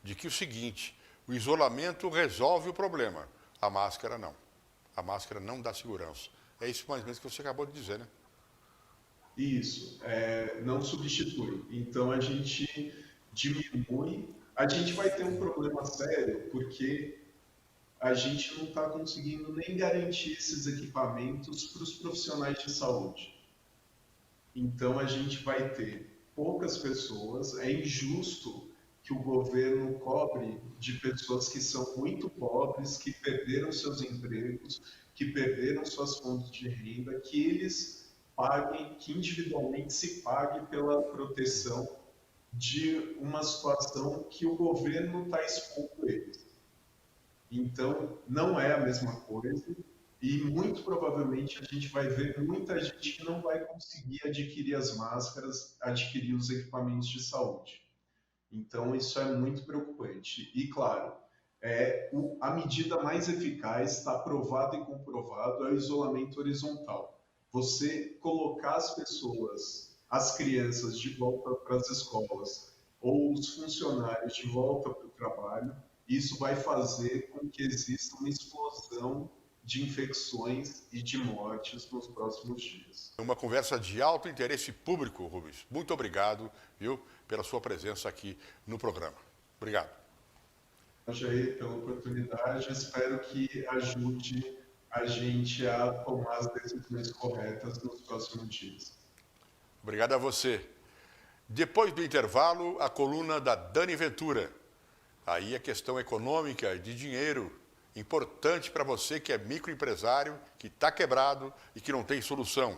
de que o seguinte, o isolamento resolve o problema, a máscara não. A máscara não dá segurança. É isso mais ou menos que você acabou de dizer, né?
Isso, não substitui. Então a gente diminui, a gente vai ter um problema sério, porque a gente não está conseguindo nem garantir esses equipamentos para os profissionais de saúde. Então a gente vai ter poucas pessoas, é injusto que o governo cobre de pessoas que são muito pobres, que perderam seus empregos, que perderam suas fontes de renda, que eles paguem, que individualmente se pague pela proteção de uma situação que o governo está expondo eles. Então, não é a mesma coisa e muito provavelmente a gente vai ver muita gente que não vai conseguir adquirir as máscaras, adquirir os equipamentos de saúde. Então, isso é muito preocupante. E, claro, a medida mais eficaz, está provado e comprovado, é o isolamento horizontal. Você colocar as pessoas, as crianças de volta para as escolas ou os funcionários de volta para o trabalho, isso vai fazer com que exista uma explosão de infecções e de mortes nos próximos dias.
Uma conversa de alto interesse público, Rubens. Muito obrigado, viu, pela sua presença aqui no programa. Obrigado.
Jair, pela oportunidade. Espero que ajude a gente a tomar as decisões corretas nos próximos dias.
Obrigado a você. Depois do intervalo, a coluna da Dani Ventura. Aí a questão econômica, de dinheiro, importante para você que é microempresário, que está quebrado e que não tem solução.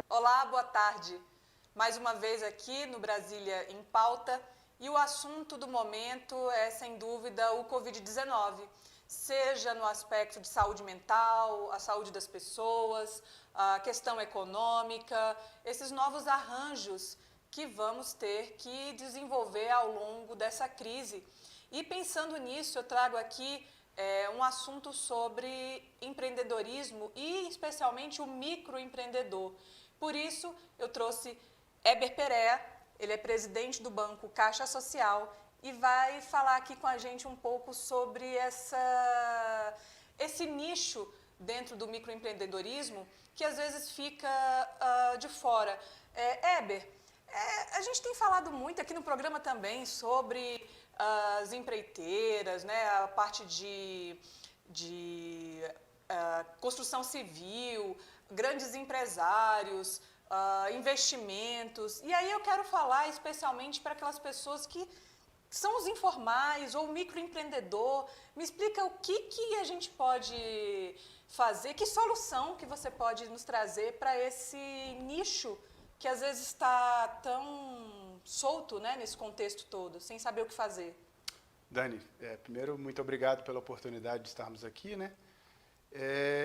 Olá, boa tarde. Mais uma vez aqui no Brasília em Pauta, e o assunto do momento é, sem dúvida, o Covid-19, seja no aspecto de saúde mental, a saúde das pessoas, a questão econômica, esses novos arranjos que vamos ter que desenvolver ao longo dessa crise. E pensando nisso, eu trago aqui um assunto sobre empreendedorismo e especialmente o microempreendedor. Por isso, eu trouxe Heber Perea, ele é presidente do Banco Caixa Social e vai falar aqui com a gente um pouco sobre esse nicho dentro do microempreendedorismo que às vezes fica de fora. Heber, a gente tem falado muito aqui no programa também sobre as empreiteiras, né, a parte de construção civil, grandes empresários, investimentos. E aí eu quero falar especialmente para aquelas pessoas que são os informais ou o microempreendedor. Me explica o que a gente pode fazer, que solução que você pode nos trazer para esse nicho que às vezes está tão solto, né, nesse contexto todo, sem saber o que fazer.
Dani, primeiro, muito obrigado pela oportunidade de estarmos aqui, né?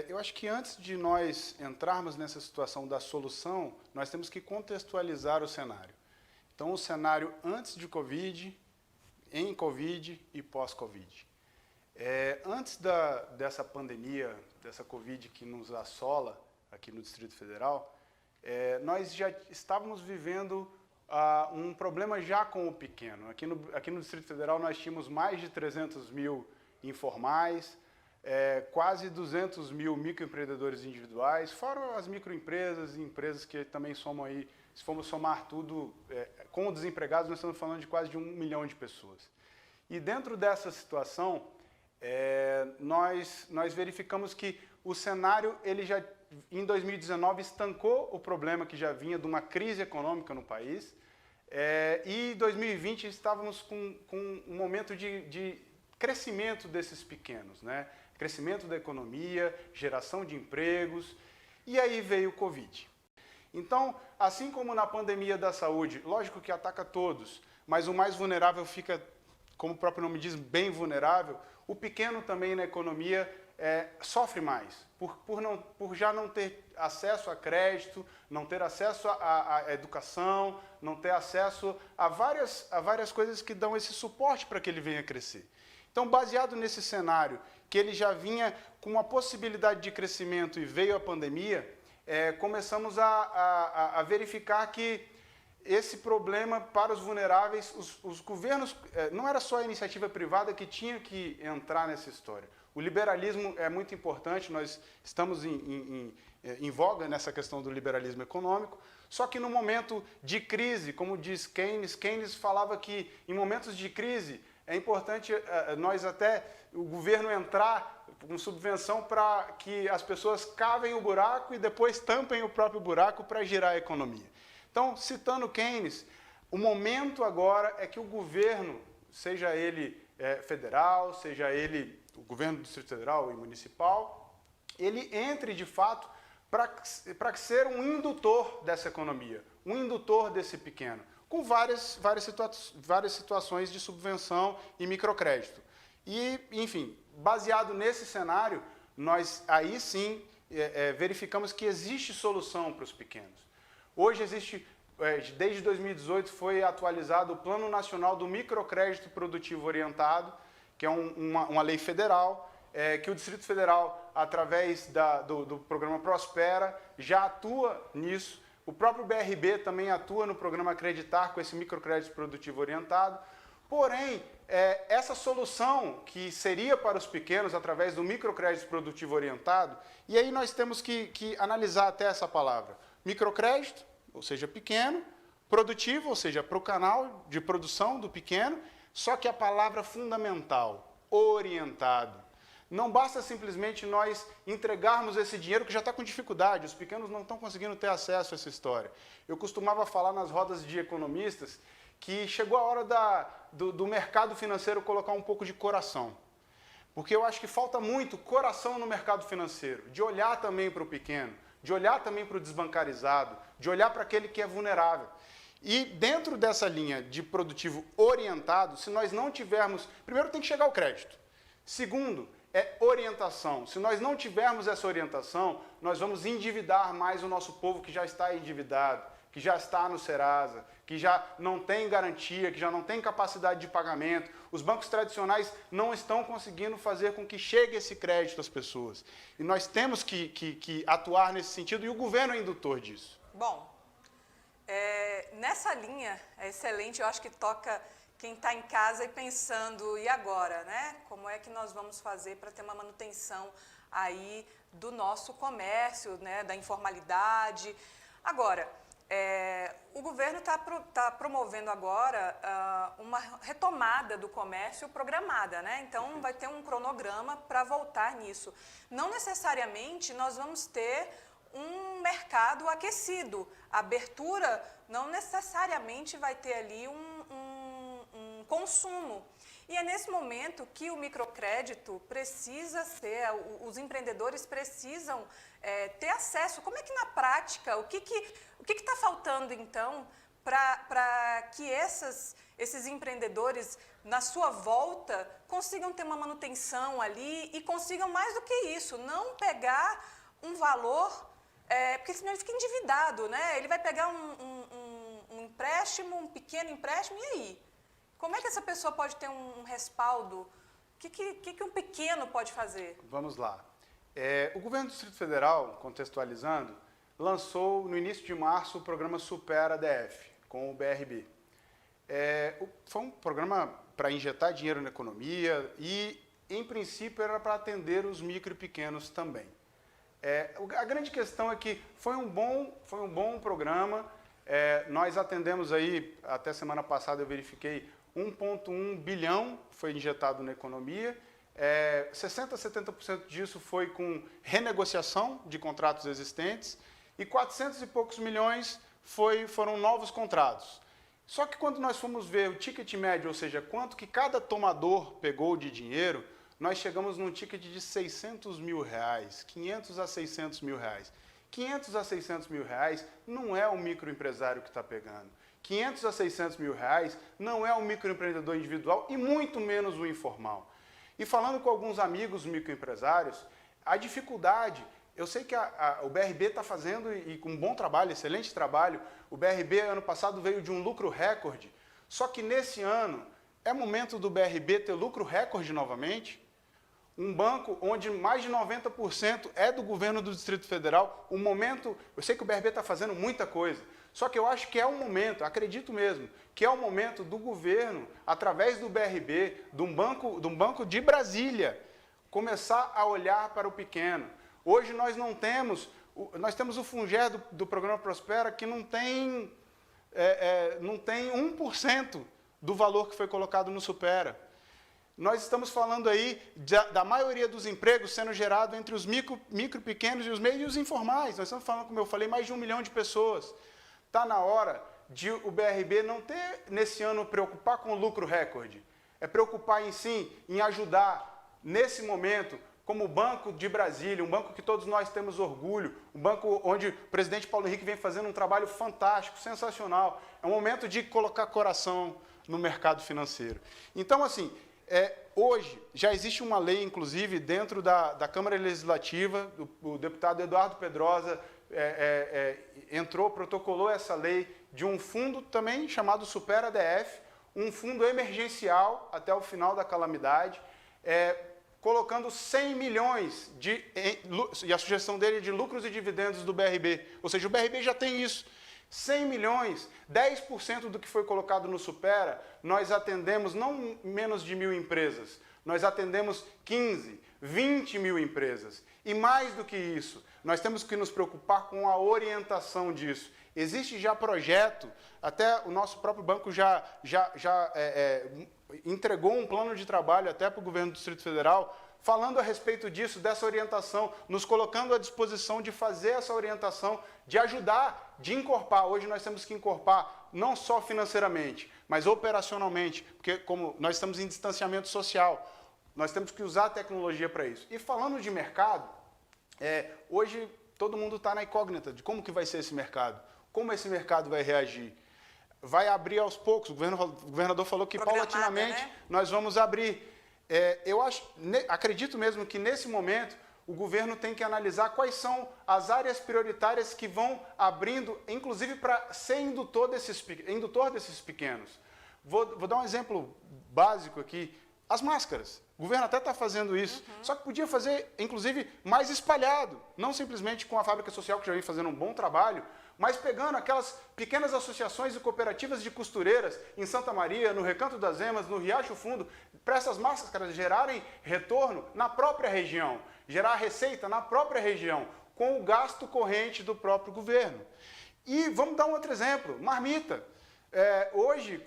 Eu acho que antes de nós entrarmos nessa situação da solução, nós temos que contextualizar o cenário. Então, o cenário antes de Covid, em Covid e pós-Covid. Antes dessa pandemia, dessa Covid que nos assola aqui no Distrito Federal, nós já estávamos vivendo um problema já com o pequeno. Aqui no Distrito Federal nós tínhamos mais de 300 mil informais, quase 200 mil microempreendedores individuais, fora as microempresas e empresas que também somam aí, se formos somar tudo, com os desempregados, nós estamos falando de quase de 1 milhão de pessoas. E dentro dessa situação, nós verificamos que o cenário, ele já, em 2019, estancou o problema que já vinha de uma crise econômica no país, e em 2020 estávamos com um momento de crescimento desses pequenos, né? Crescimento da economia, geração de empregos, e aí veio o Covid. Então, assim como na pandemia da saúde, lógico que ataca todos, mas o mais vulnerável fica, como o próprio nome diz, bem vulnerável, o pequeno também na economia sofre mais, por já não ter acesso a crédito, não ter acesso à educação, não ter acesso a várias coisas que dão esse suporte para que ele venha crescer. Então, baseado nesse cenário, que ele já vinha com uma possibilidade de crescimento e veio a pandemia, começamos a verificar que esse problema para os vulneráveis, os governos, não era só a iniciativa privada que tinha que entrar nessa história. O liberalismo é muito importante, nós estamos em voga nessa questão do liberalismo econômico, só que no momento de crise, como diz Keynes falava que em momentos de crise é importante o governo entrar com subvenção para que as pessoas cavem o buraco e depois tampem o próprio buraco para girar a economia. Então, citando Keynes, o momento agora é que o governo, seja ele federal, seja ele o governo do Distrito Federal e municipal, ele entre de fato para ser um indutor dessa economia, um indutor desse pequeno, com várias situações de subvenção e microcrédito. E, enfim, baseado nesse cenário, nós aí sim verificamos que existe solução para os pequenos. Hoje existe, desde 2018, foi atualizado o Plano Nacional do Microcrédito Produtivo Orientado, que é uma lei federal, que o Distrito Federal, através do programa Prospera, já atua nisso. O próprio BRB também atua no programa Acreditar com esse microcrédito produtivo orientado. Porém, essa solução que seria para os pequenos através do microcrédito produtivo orientado, e aí nós temos que analisar até essa palavra. Microcrédito, ou seja, pequeno, produtivo, ou seja, para o canal de produção do pequeno, só que a palavra fundamental, orientado. Não basta simplesmente nós entregarmos esse dinheiro que já está com dificuldade, os pequenos não estão conseguindo ter acesso a essa história. Eu costumava falar nas rodas de economistas que chegou a hora do mercado financeiro colocar um pouco de coração. Porque eu acho que falta muito coração no mercado financeiro, de olhar também para o pequeno, de olhar também para o desbancarizado, de olhar para aquele que é vulnerável. E dentro dessa linha de produtivo orientado, se nós não tivermos... Primeiro tem que chegar o crédito. Segundo, orientação. Se nós não tivermos essa orientação, nós vamos endividar mais o nosso povo que já está endividado, que já está no Serasa, que já não tem garantia, que já não tem capacidade de pagamento. Os bancos tradicionais não estão conseguindo fazer com que chegue esse crédito às pessoas. E nós temos que atuar nesse sentido, e o governo é indutor disso.
Bom, nessa linha é excelente, eu acho que toca quem está em casa e pensando, e agora, né? Como é que nós vamos fazer para ter uma manutenção aí do nosso comércio, né? Da informalidade. Agora, o governo está promovendo agora uma retomada do comércio programada, né? Então, vai ter um cronograma para voltar nisso. Não necessariamente nós vamos ter um mercado aquecido. A abertura não necessariamente vai ter ali um consumo. E é nesse momento que o microcrédito precisa ser, os empreendedores precisam ter acesso. Como é que na prática, o que está faltando então para que esses empreendedores, na sua volta, consigam ter uma manutenção ali e consigam mais do que isso, não pegar um valor, porque senão ele fica endividado, né? Ele vai pegar um empréstimo, um pequeno empréstimo, e aí? Como é que essa pessoa pode ter um respaldo? O que um pequeno pode fazer?
Vamos lá. O governo do Distrito Federal, contextualizando, lançou no início de março o programa Supera DF, com o BRB. Foi um programa para injetar dinheiro na economia e, em princípio, era para atender os micro e pequenos também. A grande questão é que foi um bom programa. Nós atendemos aí, até semana passada eu verifiquei, 1,1 bilhão foi injetado na economia. 60% a 70% disso foi com renegociação de contratos existentes e 400 e poucos milhões foram novos contratos. Só que quando nós fomos ver o ticket médio, ou seja, quanto que cada tomador pegou de dinheiro, nós chegamos num ticket de 600 mil reais, 500 a 600 mil reais. 500 a 600 mil reais não é o microempresário que está pegando. 500 a 600 mil reais não é o microempreendedor individual e muito menos o informal. E falando com alguns amigos microempresários, a dificuldade, eu sei que o BRB está fazendo, e com um bom trabalho, excelente trabalho, o BRB ano passado veio de um lucro recorde, só que nesse ano é momento do BRB ter lucro recorde novamente. Um banco onde mais de 90% é do governo do Distrito Federal, eu sei que o BRB está fazendo muita coisa, só que eu acho que é o momento, acredito mesmo, que é o momento do governo, através do BRB, de um banco de Brasília, começar a olhar para o pequeno. Hoje nós temos o Funger do programa Prospera que não tem 1% do valor que foi colocado no Supera. Nós estamos falando aí da maioria dos empregos sendo gerado entre os micro, pequenos e os meios e os informais. Nós estamos falando, como eu falei, mais de 1 milhão de pessoas. Está na hora de o BRB não ter, nesse ano, preocupar com o lucro recorde. É preocupar em ajudar, nesse momento, como o Banco de Brasília, um banco que todos nós temos orgulho, um banco onde o presidente Paulo Henrique vem fazendo um trabalho fantástico, sensacional. É um momento de colocar coração no mercado financeiro. Então, assim, hoje já existe uma lei, inclusive, dentro da Câmara Legislativa, o deputado Eduardo Pedrosa protocolou essa lei de um fundo também chamado Supera DF, um fundo emergencial até o final da calamidade, colocando 100 milhões e a sugestão dele é de lucros e dividendos do BRB. Ou seja, o BRB já tem isso. 100 milhões, 10% do que foi colocado no Supera, nós atendemos não menos de 1.000 empresas, nós atendemos 15, 20 mil empresas. E mais do que isso, nós temos que nos preocupar com a orientação disso. Existe já projeto, até o nosso próprio banco já entregou um plano de trabalho até para o governo do Distrito Federal, falando a respeito disso, dessa orientação, nos colocando à disposição de fazer essa orientação, de ajudar, de incorporar. Hoje nós temos que incorporar não só financeiramente, mas operacionalmente, porque como nós estamos em distanciamento social, nós temos que usar a tecnologia para isso. E falando de mercado, hoje todo mundo está na incógnita de como que vai ser esse mercado, como esse mercado vai reagir. Vai abrir aos poucos, o governador falou que paulatinamente, né, nós vamos abrir. Acredito mesmo que nesse momento o governo tem que analisar quais são as áreas prioritárias que vão abrindo, inclusive para ser indutor desses pequenos. Vou dar um exemplo básico aqui, as máscaras. O governo até está fazendo isso, só que podia fazer, inclusive, mais espalhado, não simplesmente com a Fábrica Social, que já vem fazendo um bom trabalho, mas pegando aquelas pequenas associações e cooperativas de costureiras em Santa Maria, no Recanto das Emas, no Riacho Fundo, para essas máscaras gerarem retorno na própria região, gerar receita na própria região, com o gasto corrente do próprio governo. E vamos dar um outro exemplo, marmita. Hoje,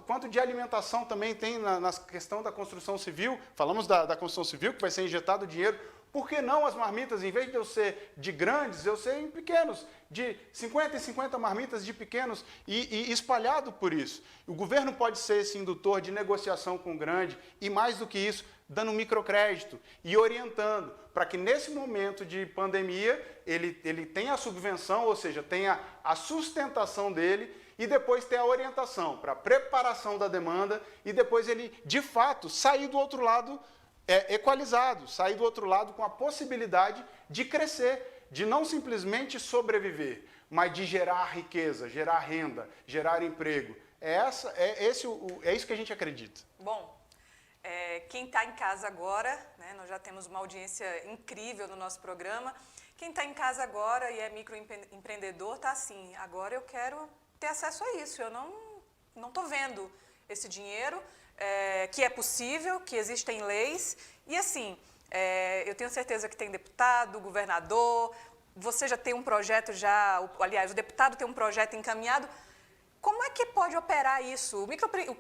quanto de alimentação também tem na questão da construção civil? Falamos da construção civil, que vai ser injetado dinheiro. Por que não as marmitas, em vez de eu ser de grandes, eu ser em pequenos, de 50 em 50 marmitas de pequenos e espalhado por isso? O governo pode ser esse indutor de negociação com o grande e, mais do que isso, dando microcrédito e orientando para que, nesse momento de pandemia, ele tenha a subvenção, ou seja, tenha a sustentação dele e depois ter a orientação para a preparação da demanda e depois ele, de fato, sair do outro lado equalizado, sair do outro lado com a possibilidade de crescer, de não simplesmente sobreviver, mas de gerar riqueza, gerar renda, gerar emprego. É isso que a gente acredita.
Bom, quem está em casa agora, né, nós já temos uma audiência incrível no nosso programa, quem está em casa agora e é microempreendedor está assim, agora eu quero ter acesso a isso, eu não estou vendo esse dinheiro, que é possível, que existem leis, e assim, eu tenho certeza que tem deputado, governador, você já tem um projeto aliás, o deputado tem um projeto encaminhado. Como é que pode operar isso?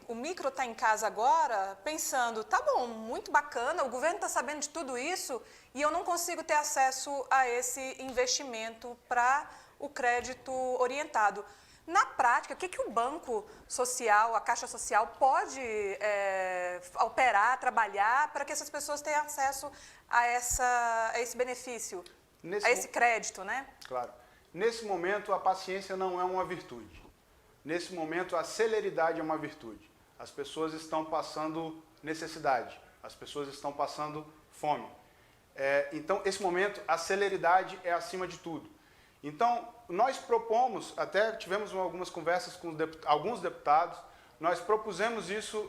O micro está em casa agora pensando, tá bom, muito bacana, o governo está sabendo de tudo isso e eu não consigo ter acesso a esse investimento para o crédito orientado. Na prática, o que o Banco Social, a Caixa Social pode operar, trabalhar para que essas pessoas tenham acesso a esse benefício, a esse crédito, né?
Claro. Nesse momento, a paciência não é uma virtude. Nesse momento, a celeridade é uma virtude. As pessoas estão passando necessidade, as pessoas estão passando fome. Então, esse momento, a celeridade é acima de tudo. Então, nós propomos, até tivemos algumas conversas com alguns deputados, nós propusemos isso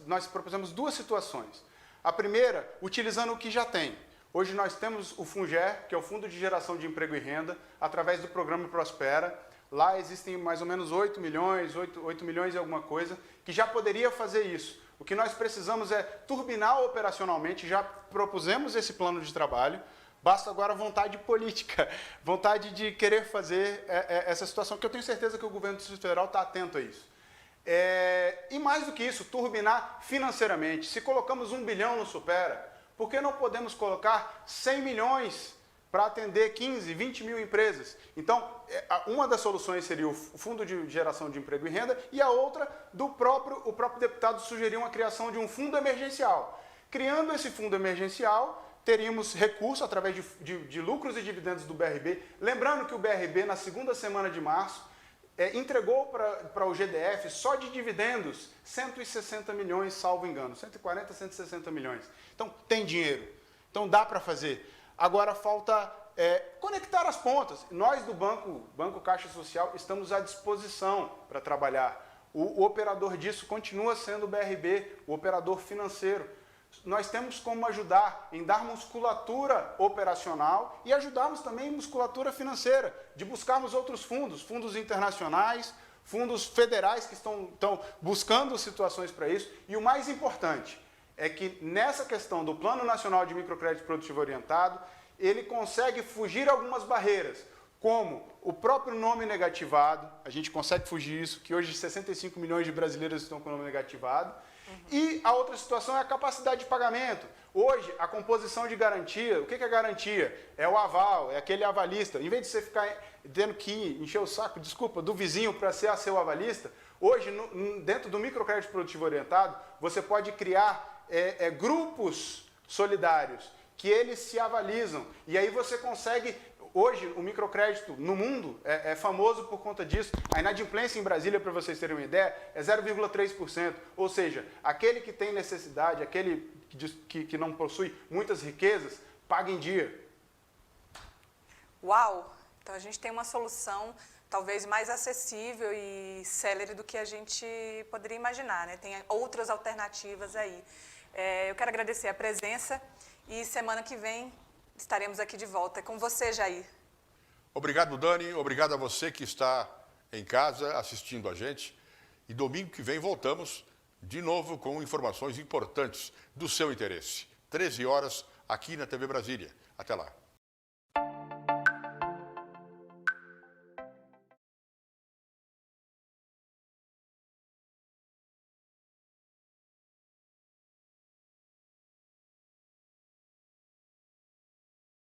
nós propusemos duas situações. A primeira, utilizando o que já tem. Hoje nós temos o FUNGER, que é o Fundo de Geração de Emprego e Renda, através do programa Prospera. Lá existem mais ou menos 8 milhões e alguma coisa, que já poderia fazer isso. O que nós precisamos é turbinar operacionalmente, já propusemos esse plano de trabalho, basta agora vontade política, vontade de querer fazer essa situação, que eu tenho certeza que o governo do Distrito Federal está atento a isso. E mais do que isso, turbinar financeiramente. Se colocamos 1 bilhão no Supera, por que não podemos colocar 100 milhões para atender 15, 20 mil empresas? Então, uma das soluções seria o Fundo de Geração de Emprego e Renda e a outra, o próprio deputado sugeriu a criação de um fundo emergencial. Criando esse fundo emergencial, teríamos recurso através de lucros e dividendos do BRB. Lembrando que o BRB, na segunda semana de março, entregou para o GDF, só de dividendos, 160 milhões, salvo engano, 140, 160 milhões. Então, tem dinheiro. Então, dá para fazer. Agora, falta conectar as pontas. Nós do Banco Caixa Social estamos à disposição para trabalhar. O operador disso continua sendo o BRB, o operador financeiro. Nós temos como ajudar em dar musculatura operacional e ajudarmos também em musculatura financeira, de buscarmos outros fundos internacionais, fundos federais que estão buscando situações para isso. E o mais importante é que nessa questão do Plano Nacional de Microcrédito Produtivo Orientado, ele consegue fugir algumas barreiras, como o próprio nome negativado, a gente consegue fugir isso, que hoje 65 milhões de brasileiros estão com o nome negativado. E a outra situação é a capacidade de pagamento. Hoje, a composição de garantia, o que é garantia? É o aval, é aquele avalista. Em vez de você ficar tendo que encher o saco, do vizinho para ser seu avalista, hoje, dentro do microcrédito produtivo orientado, você pode criar grupos solidários, que eles se avalizam. E aí você consegue... Hoje, o microcrédito no mundo é famoso por conta disso. A inadimplência em Brasília, para vocês terem uma ideia, é 0,3%. Ou seja, aquele que tem necessidade, aquele que não possui muitas riquezas, paga em dia.
Uau! Então a gente tem uma solução talvez mais acessível e célere do que a gente poderia imaginar, né? Tem outras alternativas aí. Eu quero agradecer a presença e semana que vem estaremos aqui de volta. É com você, Jair.
Obrigado, Dani. Obrigado a você que está em casa assistindo a gente. E domingo que vem voltamos de novo com informações importantes do seu interesse. 13 horas aqui na TV Brasília. Até lá.